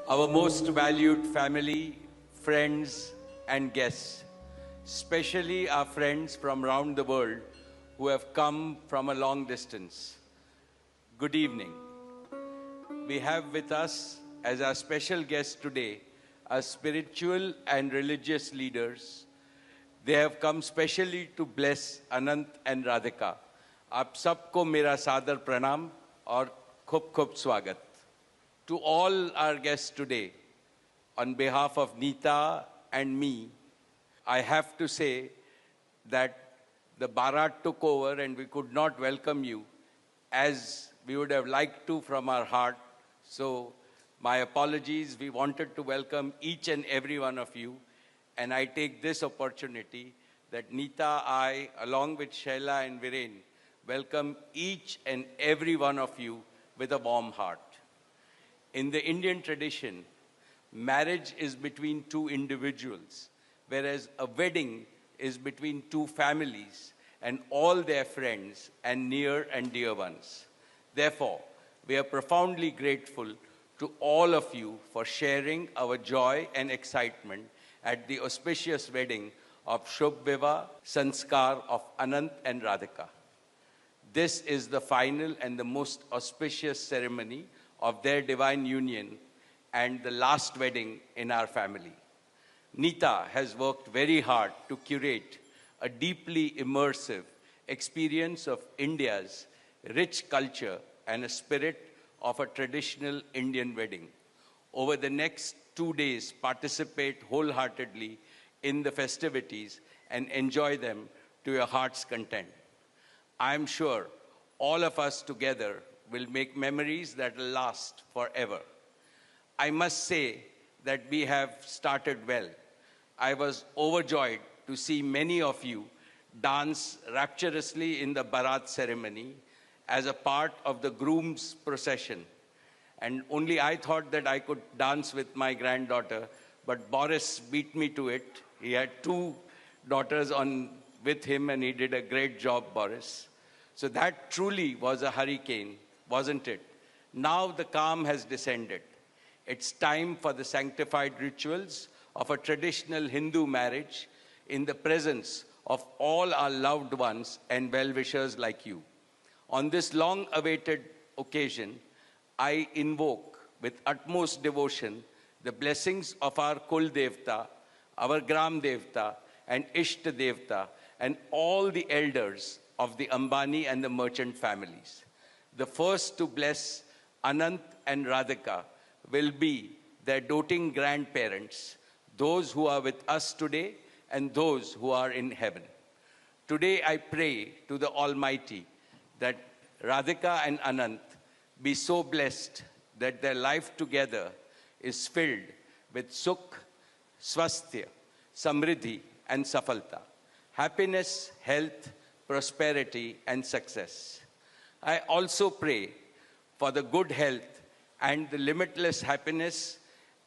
Our most valued family, friends, and guests, especially our friends from around the world who have come from a long distance. Good evening. We have with us as our special guests today our spiritual and religious leaders. They have come specially to bless Anant and Radhika. आप सबको मेरा सादर प्रणाम और खूब खूब स्वागत. To all our guests today, on behalf of Neeta and me, I have to say that the Bharat took over and we could not welcome you as we would have liked to from our heart. So my apologies. We wanted to welcome each and every one of you. And I take this opportunity that Neeta, I, along with Shaila and Viren, welcome each and every one of you with a warm heart. In the Indian tradition, marriage is between two individuals, whereas a wedding is between two families and all their friends and near and dear ones. Therefore, we are profoundly grateful to all of you for sharing our joy and excitement at the auspicious wedding of Shubh Vivah Sanskar of Anant and Radhika. This is the final and the most auspicious ceremony of their divine union and the last wedding in our family. Neeta has worked very hard to curate a deeply immersive experience of India's rich culture and a spirit of a traditional Indian wedding. Over the next 2 days, participate wholeheartedly in the festivities and enjoy them to your heart's content. I am sure all of us together will make memories that will last forever. I must say that we have started well. I was overjoyed to see many of you dance rapturously in the Bharat ceremony as a part of the groom's procession. And only I thought that I could dance with my granddaughter, but Boris beat me to it. He had 2 daughters with him and he did a great job, Boris. So that truly was a hurricane, wasn't it? Now the calm has descended. It's time for the sanctified rituals of a traditional Hindu marriage in the presence of all our loved ones and well-wishers like you. On this long-awaited occasion, I invoke with utmost devotion the blessings of our Kul Devta, our Gram Devta, and Ishta Devta, and all the elders of the Ambani and the merchant families. The first to bless Anant and Radhika will be their doting grandparents, those who are with us today and those who are in heaven. Today I pray to the Almighty that Radhika and Anant be so blessed that their life together is filled with sukh, swasthya, samriddhi, and safalta, happiness, health, prosperity, and success. I also pray for the good health and the limitless happiness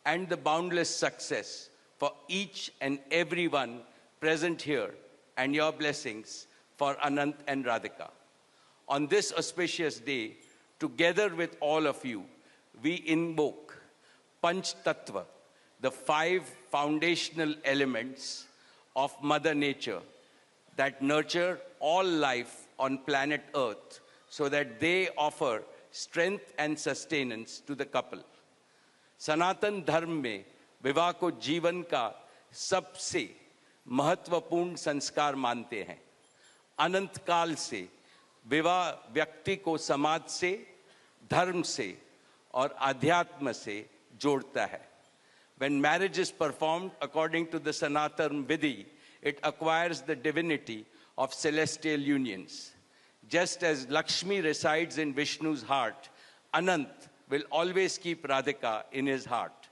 and the boundless success for each and every one present here, and your blessings for Anant and Radhika. On this auspicious day, together with all of you, we invoke Panch Tattva, the 5 foundational elements of Mother Nature that nurture all life on planet Earth so that they offer strength and sustenance to the couple. सनातन धर्म में विवाह को जीवन का सबसे महत्वपूर्ण संस्कार मानते हैं. अनंत काल से विवाह व्यक्ति को समाज से, धर्म से और अध्यात्म से जोड़ता है. When marriage is performed according to the Sanatan Vidhi, it acquires the divinity of celestial unions. Just as Lakshmi resides in Vishnu's heart, Anant will always keep Radhika in his heart.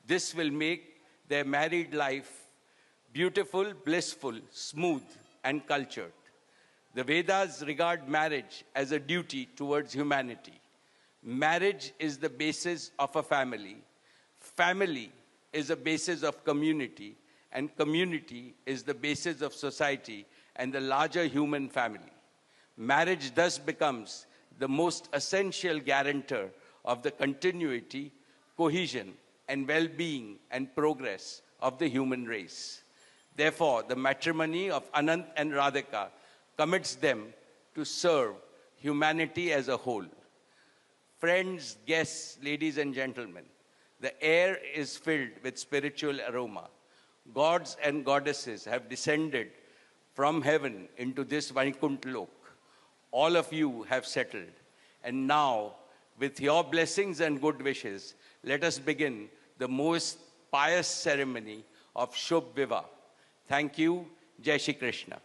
This will make their married life beautiful, blissful, smooth, and cultured. The Vedas regard marriage as a duty towards humanity. Marriage is the basis of a family. Family is a basis of community, and community is the basis of society and the larger human family. Marriage thus becomes the most essential guarantor of the continuity, cohesion, and well-being and progress of the human race. Therefore, the matrimony of Anant and Radhika commits them to serve humanity as a whole. Friends, guests, ladies and gentlemen, the air is filled with spiritual aroma. Gods and goddesses have descended from heaven into this Vaikuntha Lok. All of you have settled. And now, with your blessings and good wishes, let us begin the most pious ceremony of Shubh Vivah. Thank you. Jai Shri Krishna.